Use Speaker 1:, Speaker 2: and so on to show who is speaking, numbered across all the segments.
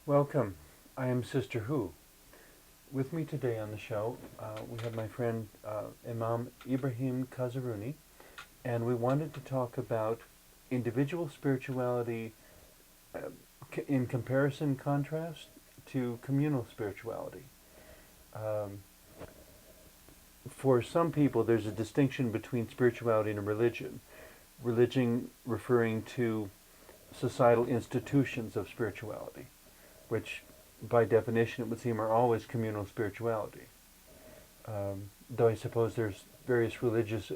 Speaker 1: Welcome. I am Sister Who. With me today on the show, we have my friend Imam Ibrahim Kazerooni, and we wanted to talk about individual spirituality in comparison, contrast to communal spirituality. For some people, there's a distinction between spirituality and religion. Religion referring to societal institutions of spirituality, which by definition it would seem are always communal spirituality. Though I suppose there's various religious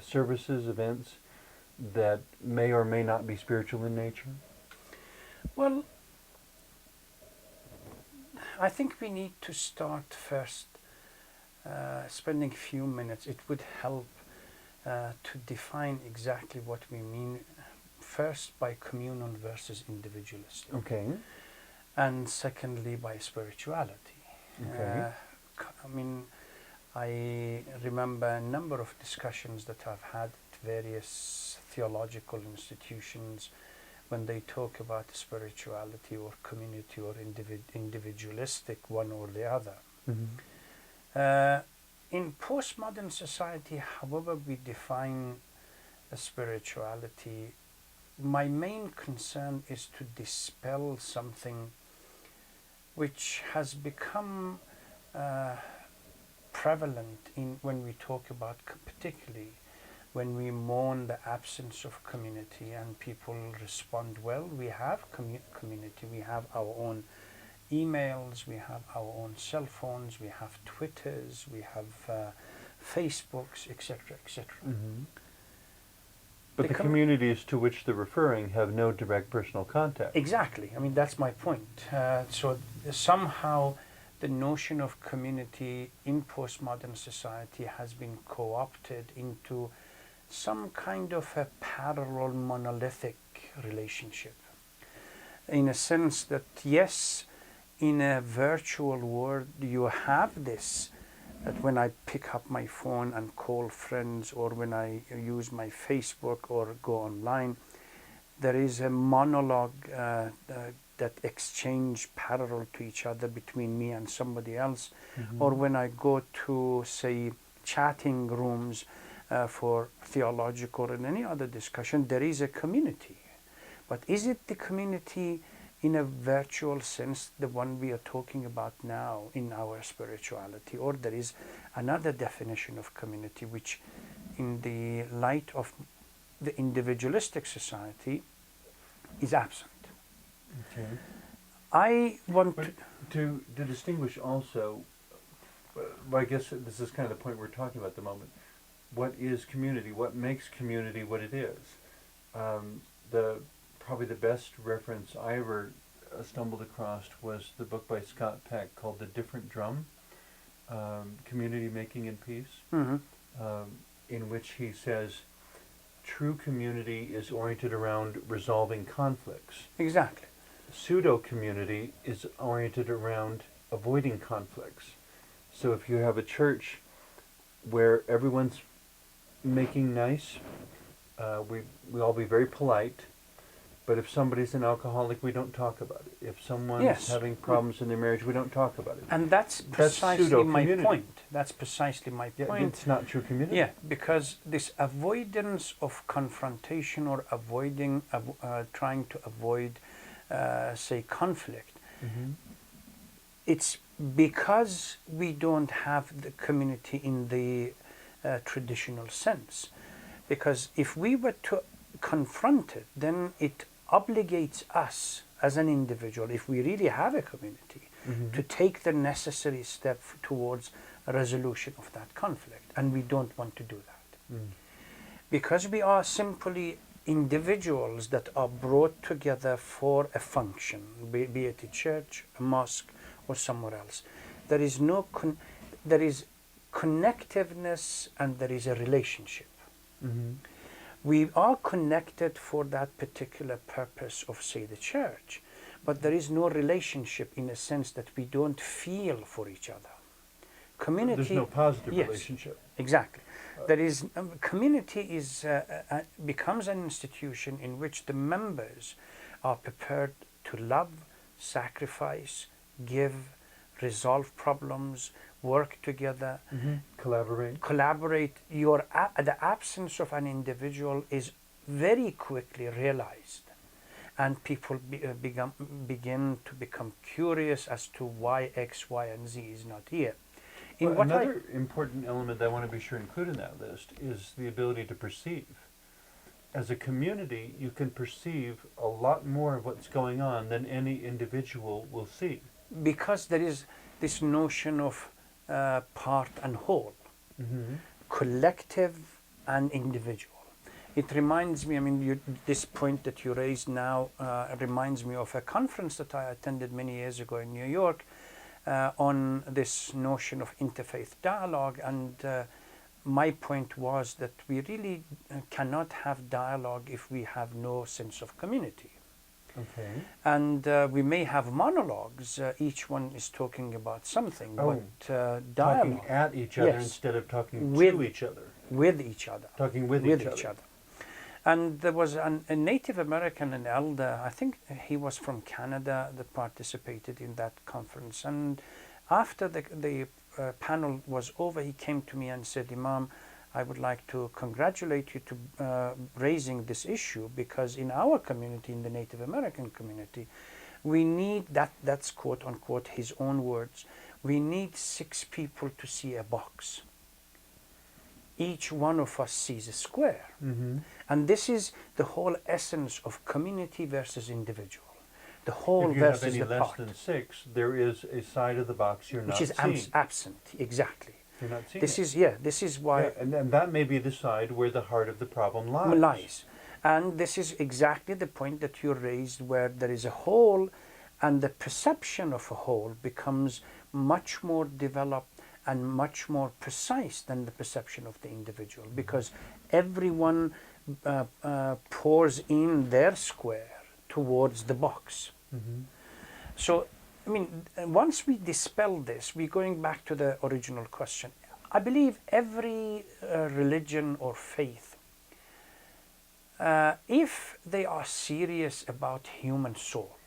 Speaker 1: services, events that may or may not be spiritual in nature.
Speaker 2: Well, I think we need to start first spending a few minutes. It would help to define exactly what we mean first by communal versus individualistic.
Speaker 1: Okay.
Speaker 2: And secondly by spirituality.
Speaker 1: Okay.
Speaker 2: I remember a number of discussions that I've had at various theological institutions when they talk about spirituality or community or individualistic, one or the other.
Speaker 1: Mm-hmm.
Speaker 2: In postmodern society, however we define spirituality, my main concern is to dispel something which has become prevalent when we talk about, particularly when we mourn the absence of community and people respond, well, we have community, we have our own emails, we have our own cell phones, we have Twitters, we have Facebooks, etc., etc.
Speaker 1: Mm-hmm. But the communities to which they're referring have no direct personal contact.
Speaker 2: Exactly. I mean, that's my point. So somehow the notion of community in postmodern society has been co-opted into some kind of a parallel monolithic relationship. In a sense that, yes, in a virtual world you have this, that when I pick up my phone and call friends, or when I use my Facebook or go online, there is a monologue that exchange parallel to each other between me and somebody else. Mm-hmm. Or when I go to, say, chatting rooms for theological and any other discussion, there is a community. But is it the community in a virtual sense, the one we are talking about now in our spirituality, or there is another definition of community which, in the light of the individualistic society, is absent?
Speaker 1: Okay.
Speaker 2: I want
Speaker 1: to distinguish also, well, I guess this is kind of the point we're talking about at the moment. What is community? What makes community what it is? Probably the best reference I ever stumbled across was the book by Scott Peck called The Different Drum, Community Making in Peace,
Speaker 2: mm-hmm.
Speaker 1: In which he says true community is oriented around resolving conflicts.
Speaker 2: Exactly.
Speaker 1: Pseudo-community is oriented around avoiding conflicts. So if you have a church where everyone's making nice, we all be very polite, but if somebody's an alcoholic, we don't talk about it. If someone's having problems in their marriage, we don't talk about it.
Speaker 2: And that's precisely my point. That's precisely my point.
Speaker 1: It's not true community.
Speaker 2: Yeah, because this avoidance of confrontation or trying to avoid, say, conflict,
Speaker 1: mm-hmm.
Speaker 2: it's because we don't have the community in the traditional sense. Because if we were to confront it, then it obligates us as an individual, if we really have a community,
Speaker 1: mm-hmm.
Speaker 2: to take the necessary step towards a resolution of that conflict. And we don't want to do that.
Speaker 1: Mm.
Speaker 2: Because we are simply individuals that are brought together for a function, be it a church, a mosque, or somewhere else. There is there is connectiveness and there is a relationship.
Speaker 1: Mm-hmm.
Speaker 2: We are connected for that particular purpose of, say, the church, but there is no relationship in a sense that we don't feel for each other. Community.
Speaker 1: There's no positive relationship.
Speaker 2: Exactly. There is community becomes an institution in which the members are prepared to love, sacrifice, give, resolve problems, work together, collaborate. The absence of an individual is very quickly realized, and people begin to become curious as to why X, Y, and Z is not here.
Speaker 1: Another important element I want to be sure include in that list is the ability to perceive. As a community, you can perceive a lot more of what's going on than any individual will see.
Speaker 2: Because there is this notion of part and whole, collective and individual. It reminds me, this point that you raised now reminds me of a conference that I attended many years ago in New York on this notion of interfaith dialogue, and my point was that we really cannot have dialogue if we have no sense of community.
Speaker 1: Okay.
Speaker 2: And we may have monologues, each one is talking about something, but dialogue.
Speaker 1: Talking at each other instead of talking to each other.
Speaker 2: With each other.
Speaker 1: Talking with each other.
Speaker 2: And there was a Native American, an elder, I think he was from Canada, that participated in that conference. And after the panel was over, he came to me and said, "Imam, I would like to congratulate you to raising this issue, because in our community, in the Native American community, we need," that's quote unquote his own words, "we need 6 people to see a box. Each one of us sees a square." And this is the whole essence of community versus individual. The whole versus the part.
Speaker 1: If you have any less than 6, there is a side of the box you're not seeing.
Speaker 2: Which is absent, exactly.
Speaker 1: You're not seeing
Speaker 2: this is why...
Speaker 1: Yeah, and that may be the side where the heart of the problem lies.
Speaker 2: And this is exactly the point that you raised, where there is a whole, and the perception of a whole becomes much more developed and much more precise than the perception of the individual, because everyone pours in their square towards the box. So, once we dispel this, we're going back to the original question. I believe every religion or faith, if they are serious about human soul,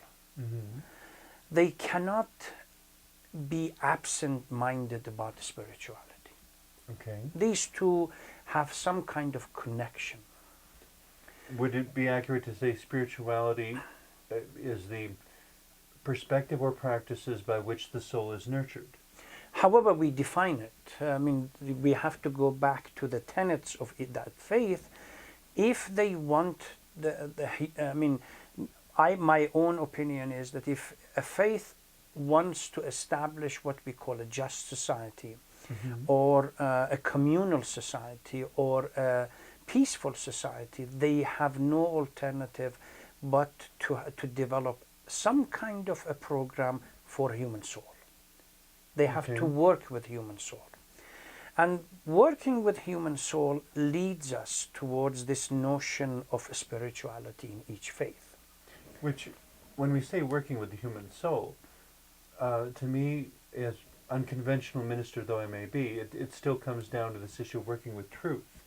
Speaker 2: they cannot be absent-minded about spirituality.
Speaker 1: Okay.
Speaker 2: These two have some kind of connection.
Speaker 1: Would it be accurate to say spirituality is the perspective or practices by which the soul is nurtured?
Speaker 2: However we define it, we have to go back to the tenets of that faith. If they want my own opinion is that if a faith wants to establish what we call a just society, or a communal society, or a peaceful society, they have no alternative but to develop some kind of a program for human soul. They have to work with human soul. And working with human soul leads us towards this notion of spirituality in each faith.
Speaker 1: Which, when we say working with the human soul, to me, as unconventional minister though I may be, it still comes down to this issue of working with truth.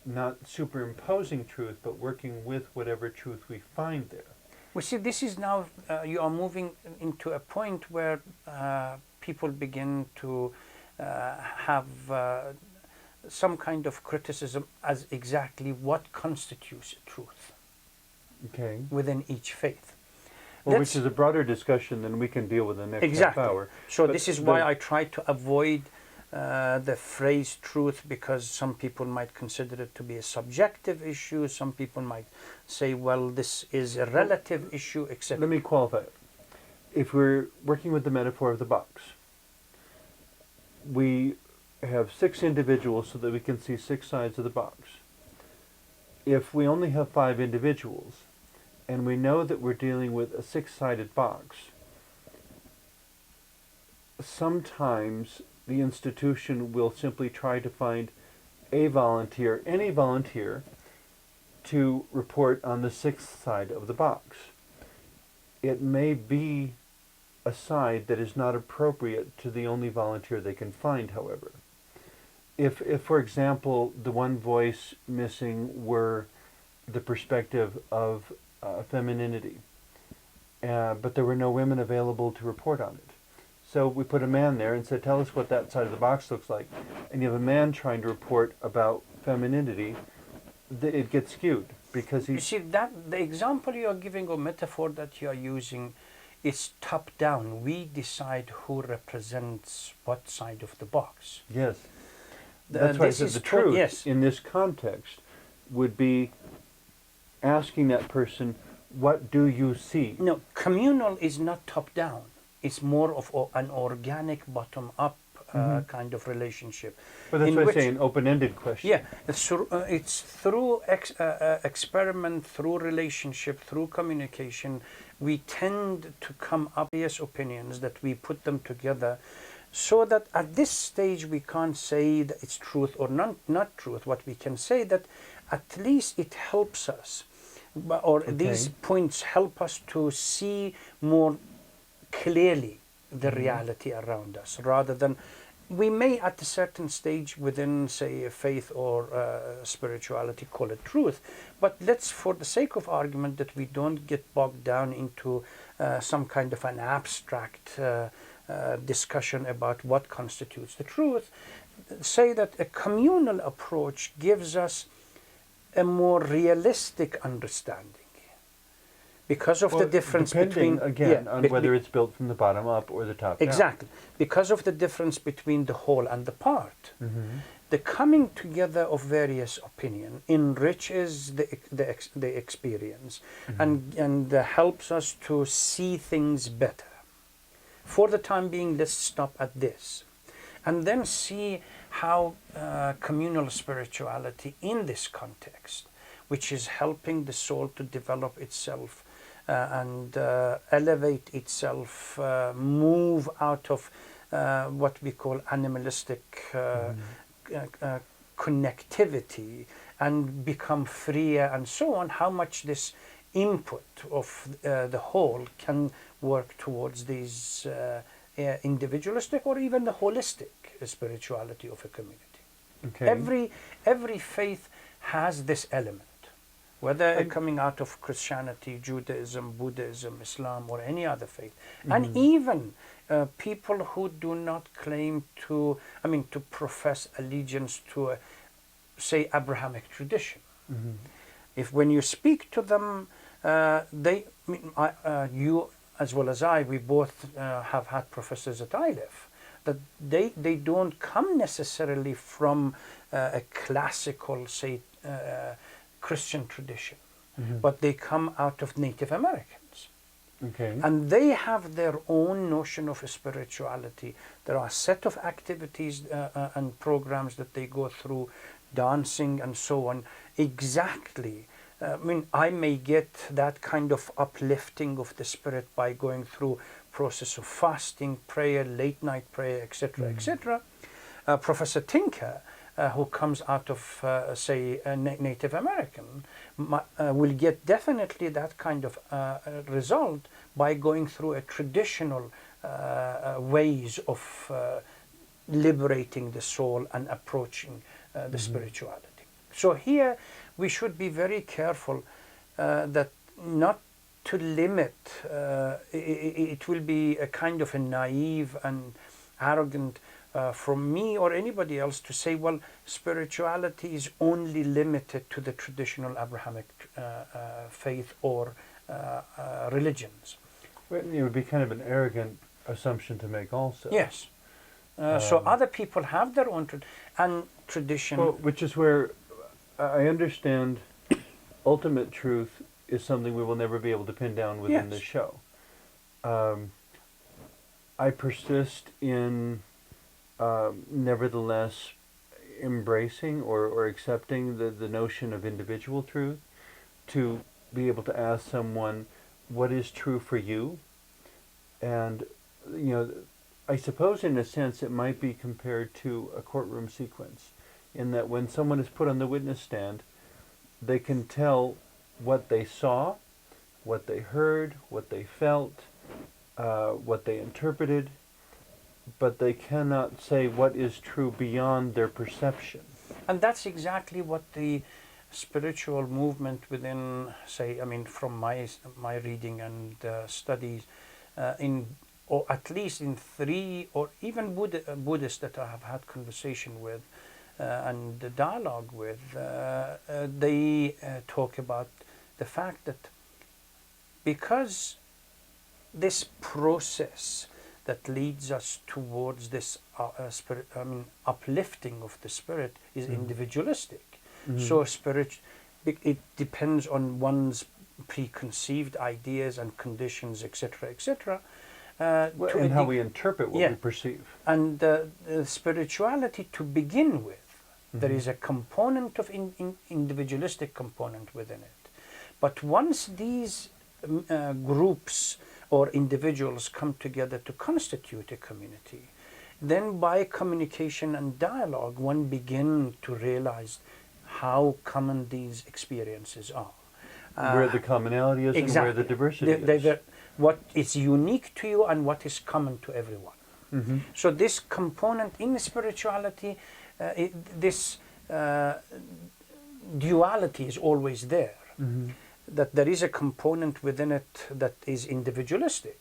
Speaker 1: Not superimposing truth, but working with whatever truth we find there.
Speaker 2: Well, see, this is now, you are moving into a point where people begin to have some kind of criticism as exactly what constitutes truth within each faith.
Speaker 1: Well, which is a broader discussion than we can deal with in the next half hour.
Speaker 2: So this is why I try to avoid the phrase truth, because some people might consider it to be a subjective issue. Some people might say, well, this is a relative issue, etc.
Speaker 1: Let me qualify it. If we're working with the metaphor of the box, we have 6 individuals so that we can see 6 sides of the box. If we only have 5 individuals, and we know that we're dealing with a 6-sided box, sometimes the institution will simply try to find a volunteer, any volunteer, to report on the 6th side of the box. It may be a side that is not appropriate to the only volunteer they can find, however. If for example, the one voice missing were the perspective of femininity, but there were no women available to report on it. So we put a man there and said, tell us what that side of the box looks like. And you have a man trying to report about femininity, it gets skewed because
Speaker 2: You
Speaker 1: he's...
Speaker 2: see, that the example you are giving or metaphor that you are using is top down. We decide who represents what side of the box.
Speaker 1: Yes. That's why I
Speaker 2: this
Speaker 1: said
Speaker 2: is
Speaker 1: the truth
Speaker 2: yes.
Speaker 1: in this context would be asking that person, what do you see?
Speaker 2: No, communal is not top down. It's more of an organic bottom up kind of relationship.
Speaker 1: But that's
Speaker 2: in
Speaker 1: why I
Speaker 2: which-
Speaker 1: say an open-ended question.
Speaker 2: Yeah, it's through experiment, through relationship, through communication, we tend to come up with various opinions that we put them together, so that at this stage we can't say that it's truth or not truth. What we can say that at least it helps us, or these points help us to see more clearly the reality around us, rather than we may at a certain stage within, say, a faith or spirituality call it truth, but let's, for the sake of argument, that we don't get bogged down into some kind of an abstract discussion about what constitutes the truth, say that a communal approach gives us a more realistic understanding. Because of the difference
Speaker 1: depending,
Speaker 2: between...
Speaker 1: again, on whether it's built from the bottom up or the top down.
Speaker 2: Exactly. Because of the difference between the whole and the part. The coming together of various opinion enriches the experience and helps us to see things better. For the time being, let's stop at this. And then see how communal spirituality in this context, which is helping the soul to develop itself and elevate itself, move out of what we call animalistic connectivity and become freer and so on, how much this input of the whole can work towards these individualistic or even the holistic spirituality of a community.
Speaker 1: Okay.
Speaker 2: Every faith has this element. Whether coming out of Christianity, Judaism, Buddhism, Islam, or any other faith. And even people who do not claim to profess allegiance to a, say, Abrahamic tradition. If when you speak to them, you as well as I, we both have had professors at ILEF, that they don't come necessarily from a classical, say, Christian tradition, but they come out of Native Americans.
Speaker 1: Okay.
Speaker 2: And they have their own notion of spirituality. There are a set of activities and programs that they go through, dancing and so on. Exactly. I may get that kind of uplifting of the spirit by going through process of fasting, prayer, late night prayer, etc., etc. Professor Tinker, who comes out of, say, a Native American, will get definitely that kind of result by going through a traditional ways of liberating the soul and approaching the spirituality. So here we should be very careful that not to limit, it will be a kind of a naive and arrogant from me or anybody else to say, well, spirituality is only limited to the traditional Abrahamic faith or religions.
Speaker 1: Well, it would be kind of an arrogant assumption to make also.
Speaker 2: Yes. So other people have their own tradition.
Speaker 1: Well, which is where I understand ultimate truth is something we will never be able to pin down within this show. I persist in nevertheless embracing or accepting the notion of individual truth, to be able to ask someone what is true for you. And I suppose in a sense it might be compared to a courtroom sequence, in that when someone is put on the witness stand, they can tell what they saw, what they heard, what they felt, what they interpreted, but they cannot say what is true beyond their perception.
Speaker 2: And that's exactly what the spiritual movement within, say, I mean, from my reading and studies, or at least in 3, or even Buddhists that I have had conversation with and dialogue with, they talk about the fact that because this process that leads us towards this uplifting of the spirit is individualistic. So it depends on one's preconceived ideas and conditions, etc., etc.
Speaker 1: And how we interpret what we perceive.
Speaker 2: And spirituality, to begin with, there is a component of individualistic component within it. But once these groups or individuals come together to constitute a community, then by communication and dialogue, one begins to realize how common these experiences are.
Speaker 1: Where the commonality is and where the diversity is.
Speaker 2: What is unique to you and what is common to everyone. So this component in spirituality, this duality is always there. That there is a component within it that is individualistic,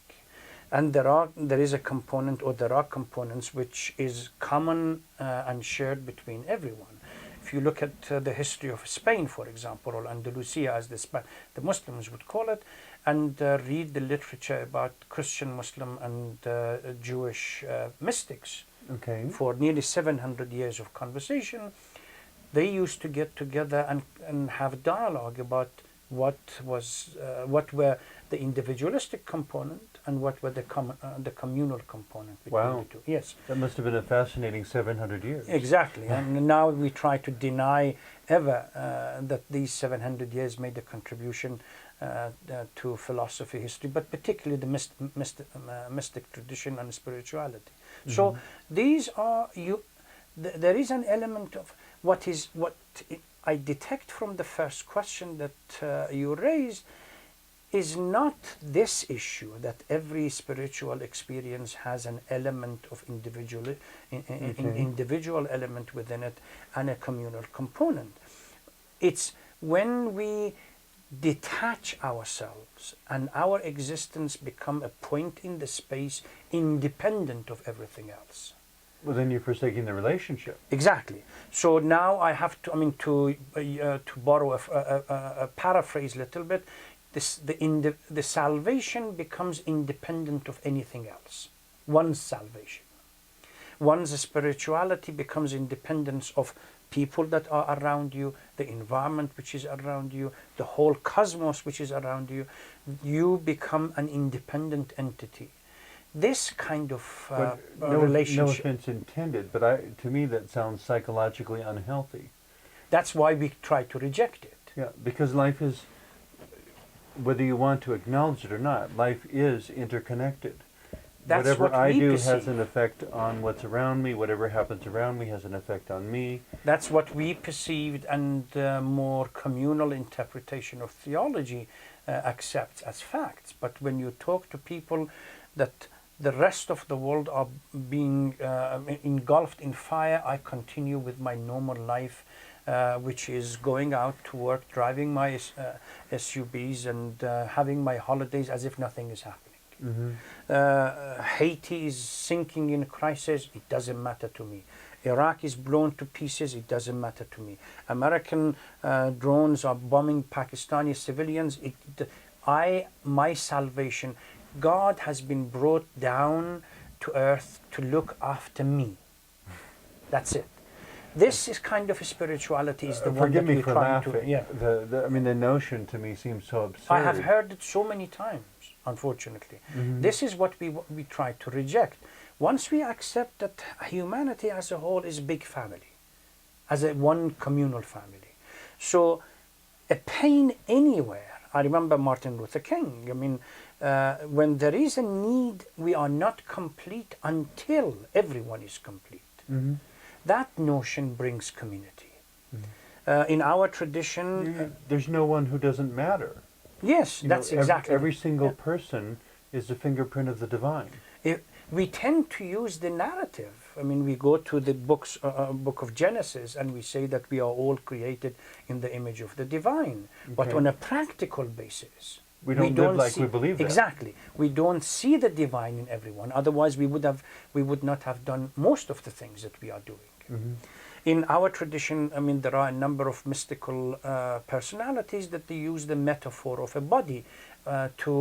Speaker 2: and there is a component, or there are components which is common and shared between everyone. If you look at the history of Spain, for example, or Andalusia, as the Muslims would call it, and read the literature about Christian, Muslim, and Jewish mystics, for nearly 700 years of conversation, they used to get together and have dialogue about what were the individualistic component and what were the communal component between the two. Yes.
Speaker 1: That must have been a fascinating 700 years.
Speaker 2: Exactly. And now we try to deny ever that these 700 years made a contribution to philosophy, history, but particularly the mystic tradition and spirituality. So these are there is an element of what I detect from the first question that you raised is not this issue that every spiritual experience has an element of individual element within it and a communal component. It's when we detach ourselves and our existence become a point in the space independent of everything else.
Speaker 1: Well, then you're forsaking the relationship.
Speaker 2: Exactly. So now I have to, to borrow a paraphrase a little bit, the salvation becomes independent of anything else. One's salvation. One's spirituality becomes independent of people that are around you, the environment which is around you, the whole cosmos which is around you. You become an independent entity. This kind of relationship.
Speaker 1: No offense intended, but to me that sounds psychologically unhealthy.
Speaker 2: That's why we try to reject it.
Speaker 1: Yeah, because life is, whether you want to acknowledge it or not, life is interconnected.
Speaker 2: That's
Speaker 1: whatever
Speaker 2: what
Speaker 1: I
Speaker 2: we
Speaker 1: do
Speaker 2: perceive.
Speaker 1: has an effect on what's around me. Whatever happens around me has an effect on me.
Speaker 2: That's what we perceived, and more communal interpretation of theology accepts as facts. But when you talk to people that the rest of the world are being engulfed in fire, I continue with my normal life, which is going out to work, driving my SUVs and having my holidays as if nothing is happening. Haiti is sinking in crisis, it doesn't matter to me. Iraq is blown to pieces, it doesn't matter to me. American drones are bombing Pakistani civilians. My salvation, God has been brought down to earth to look after me. That's it. This is kind of a spirituality is the one that we're trying to...
Speaker 1: Forgive me for laughing. The notion to me seems so absurd.
Speaker 2: I have heard it so many times, unfortunately. This is what we try to reject. Once we accept that humanity as a whole is a big family, as a one communal family. So a pain anywhere, I remember Martin Luther King, when there is a need, we are not complete until everyone is complete. That notion brings community. In our tradition...
Speaker 1: there's no one who doesn't matter.
Speaker 2: Yes, that's exactly...
Speaker 1: Every single person is the fingerprint of the divine.
Speaker 2: We tend to use the narrative. I mean, we go to the book of Genesis and we say that we are all created in the image of the divine. But
Speaker 1: Okay.
Speaker 2: on a practical basis,
Speaker 1: We don't live like we believe that.
Speaker 2: Exactly. We don't see the divine in everyone. Otherwise, we would not have done most of the things that we are doing.
Speaker 1: Mm-hmm.
Speaker 2: In our tradition, I mean, there are a number of mystical personalities that they use the metaphor of a body to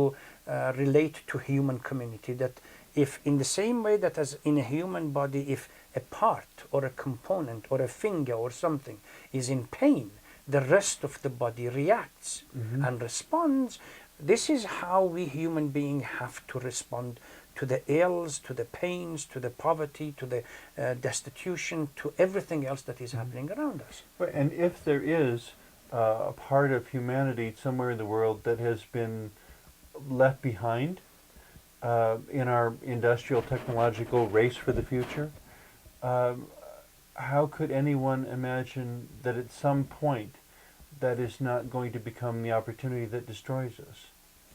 Speaker 2: relate to human community. That if in the same way that as in a human body, if a part or a component or a finger or something is in pain, the rest of the body reacts and responds. This is how we human beings have to respond to the ills, to the pains, to the poverty, to the destitution, to everything else that is happening around us.
Speaker 1: And if there is a part of humanity somewhere in the world that has been left behind in our industrial technological race for the future, how could anyone imagine that at some point that is not going to become the opportunity that destroys us?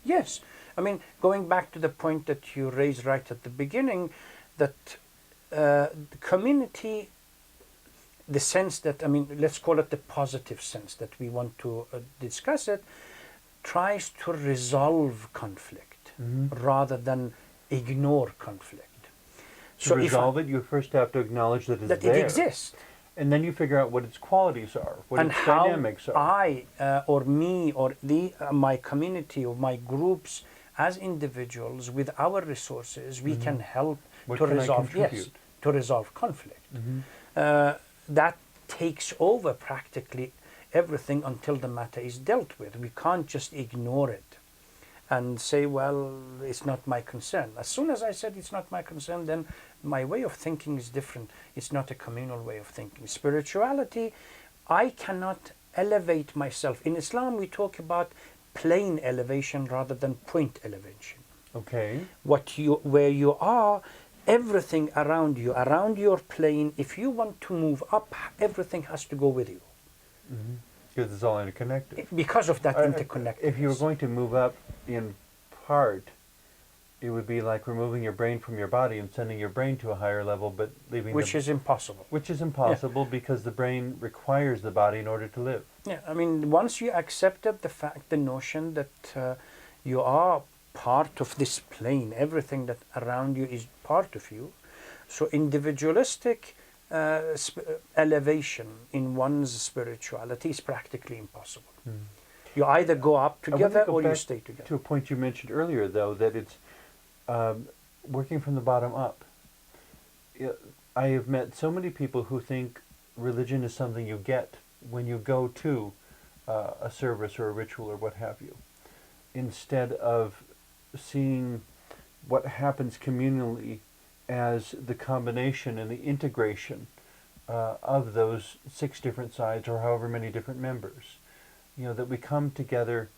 Speaker 2: Yes. I mean, going back to the point that you raised right at the beginning, that the community, the sense that, I mean, let's call it the positive sense that we want to discuss it, tries to resolve conflict rather than ignore conflict.
Speaker 1: To resolve it, you first have to acknowledge that it's
Speaker 2: that
Speaker 1: there.
Speaker 2: it exists.
Speaker 1: And then you figure out what its qualities are, what
Speaker 2: And
Speaker 1: its
Speaker 2: how
Speaker 1: dynamics are.
Speaker 2: I or me or my community or my groups as individuals with our resources, we can help
Speaker 1: What
Speaker 2: to
Speaker 1: can I
Speaker 2: resolve
Speaker 1: contribute?
Speaker 2: to resolve conflict. That takes over practically everything until the matter is dealt with. We can't just ignore it and say, well, it's not my concern. As soon as I said it's not my concern, then my way of thinking is different. It's not a communal way of thinking. Spirituality, I cannot elevate myself. In Islam, we talk about plane elevation rather than point elevation.
Speaker 1: Okay.
Speaker 2: Where you are, everything around you, around your plane, if you want to move up, everything has to go with you.
Speaker 1: Because it's all interconnected.
Speaker 2: Because of that interconnectedness.
Speaker 1: If you were going to move up in part, it would be like removing your brain from your body and sending your brain to a higher level, but leaving
Speaker 2: Which is impossible.
Speaker 1: Which is impossible because the brain requires the body in order to live.
Speaker 2: Yeah, I mean, once you accepted the fact, the notion that you are part of this plane, everything that around you is part of you, so individualistic elevation in one's spirituality is practically impossible. You either go up together or you stay together.
Speaker 1: To a point you mentioned earlier, though, that it's working from the bottom up. I have met so many people who think religion is something you get when you go to a service or a ritual or what have you, instead of seeing what happens communally as the combination and the integration of those 6 different sides or however many different members. You know, that we come together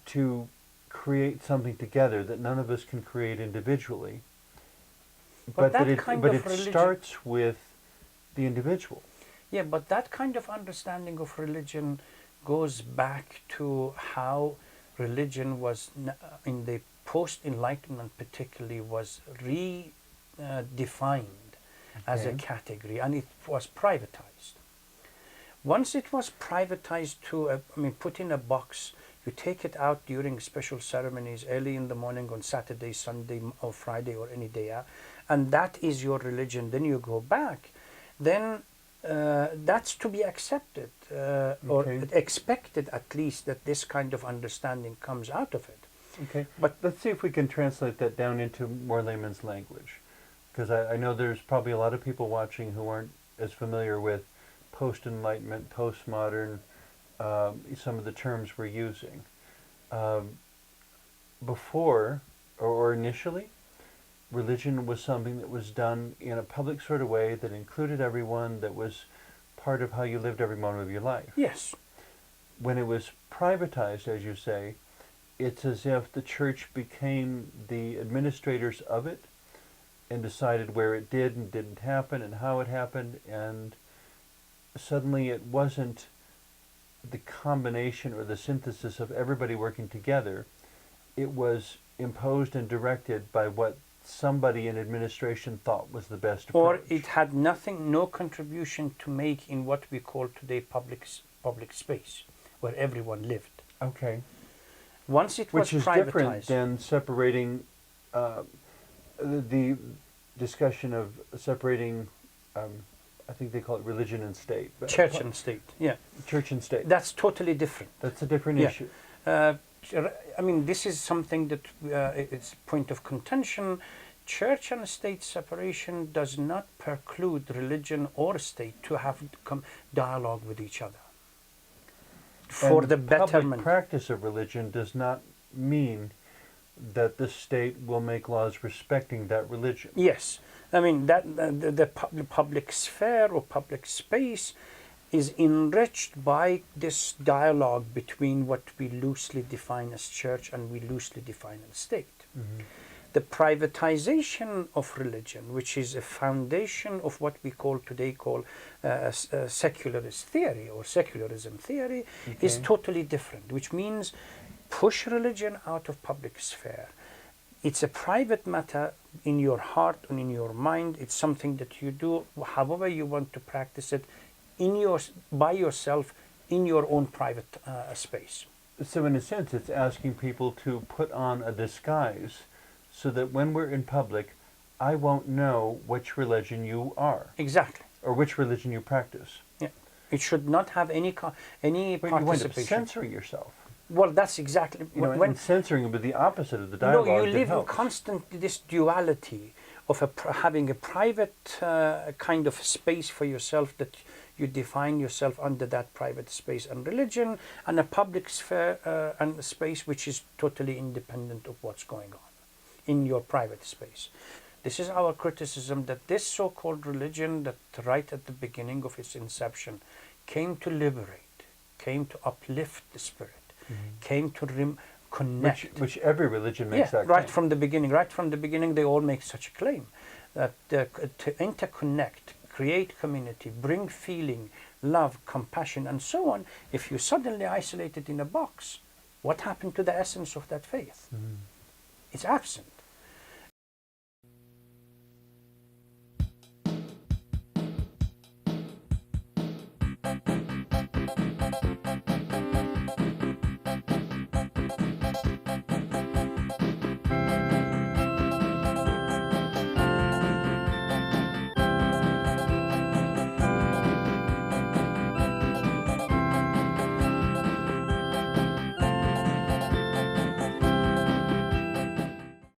Speaker 1: to create something together that none of us can create individually. But it starts with the individual.
Speaker 2: Yeah, but that kind of understanding of religion goes back to how religion was, in the post-Enlightenment particularly, was redefined as a category, and it was privatized. Once it was privatized to, put in a box, you take it out during special ceremonies early in the morning on Saturday, Sunday, or Friday, or any day out, and that is your religion. Then you go back, then that's to be accepted or expected, at least, that this kind of understanding comes out of it.
Speaker 1: Okay, but let's see if we can translate that down into more layman's language, because I know there's probably a lot of people watching who aren't as familiar with post-Enlightenment, postmodern, some of the terms we're using. Before, or initially, religion was something that was done in a public sort of way that included everyone, that was part of how you lived every moment of your life.
Speaker 2: Yes.
Speaker 1: When it was privatized, as you say, it's as if the church became the administrators of it and decided where it did and didn't happen and how it happened, and suddenly it wasn't the combination or the synthesis of everybody working together. It was imposed and directed by what somebody in administration thought was the best
Speaker 2: Or
Speaker 1: approach.
Speaker 2: it had nothing, no contribution to make in what we call today public space, where everyone lived.
Speaker 1: Okay.
Speaker 2: Once it was
Speaker 1: Which is different
Speaker 2: privatized,
Speaker 1: than separating the discussion of separating, I think they call it religion and state. but-
Speaker 2: church and state, yeah,
Speaker 1: Church and state.
Speaker 2: that's totally different.
Speaker 1: That's a different
Speaker 2: Yeah.
Speaker 1: issue.
Speaker 2: I mean, this is something that it's a point of contention. Church and state separation does not preclude religion or state to have dialogue with each other for
Speaker 1: And
Speaker 2: the
Speaker 1: public
Speaker 2: betterment.
Speaker 1: practice of religion does not mean that the state will make laws respecting that religion.
Speaker 2: Yes, I mean that the public sphere or public space is enriched by this dialogue between what we loosely define as church and we loosely define as state.
Speaker 1: Mhm.
Speaker 2: The privatization of religion, which is a foundation of what we today call secularist theory or secularism theory, is
Speaker 1: Okay.
Speaker 2: totally different, which means push religion out of public sphere. It's a private matter in your heart and in your mind. It's something that you do however you want to practice it by yourself in your own private space.
Speaker 1: So in a sense, it's asking people to put on a disguise so that when we're in public, I won't know which religion you are
Speaker 2: Exactly.
Speaker 1: or which religion you practice.
Speaker 2: It should not have any
Speaker 1: But you wind up
Speaker 2: participation.
Speaker 1: censoring yourself.
Speaker 2: Well, that's exactly
Speaker 1: You know, and censoring would be the opposite of the dialogue.
Speaker 2: no, you
Speaker 1: that
Speaker 2: live in
Speaker 1: helps.
Speaker 2: constantly this duality of having a private kind of space for yourself that you define yourself under that private space and religion, and a public sphere and a space which is totally independent of what's going on in your private space. This is our criticism, that this so-called religion that right at the beginning of its inception came to liberate, came to uplift the spirit, came to connect.
Speaker 1: Which every religion makes that
Speaker 2: right
Speaker 1: claim.
Speaker 2: from the beginning. Right from the beginning, they all make such a claim that to interconnect, create community, bring feeling, love, compassion, and so on. If you suddenly isolate it in a box, what happened to the essence of that faith? It's absent.